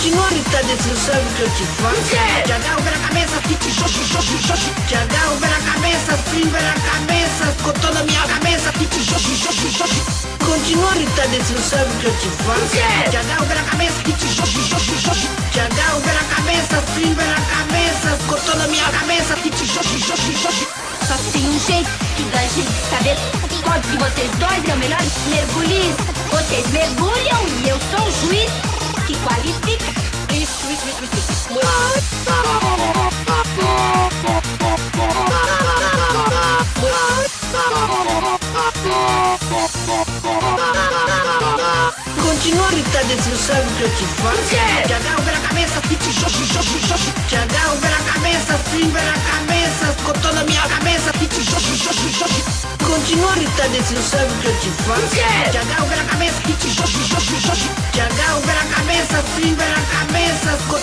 Continua irritado, você não sabe o que eu te faço. Te agarro pela cabeça, fit, xoxi, xoxi, xoxi. Te agarro pela cabeça, sim, pela cabeça. Com toda a minha cabeça, fit, xoxi, xoxi, xoxi. Continua irritado, você não sabe o que eu te faço. Te agarro pela cabeça, fit, xoxi, xoxi, xoxi. Te agarro pela cabeça, sim, pela cabeça. Com toda a minha cabeça, fit, xoxi, xoxi, xoxi. Só tem um jeito que dá gente de saber qual de vocês dois é o melhor mergulhista. Vocês mergulham e eu sou o juiz que qualifica. Isso. Continua irritado, você não sabe o que eu te faço. Te agarro pela cabeça, fit, xoxi, xoxi, xoxi. Te agarro pela cabeça, sim, pela cabeça. Com toda a minha cabeça, fit, xoxi, xoxi, xoxi. Continua irritado, você não sabe o que eu te faço. Te agarro pela cabeça, fit, xoxi, xoxi, xoxi. Te agarro pela cabeça, sim, pela cabeça. Com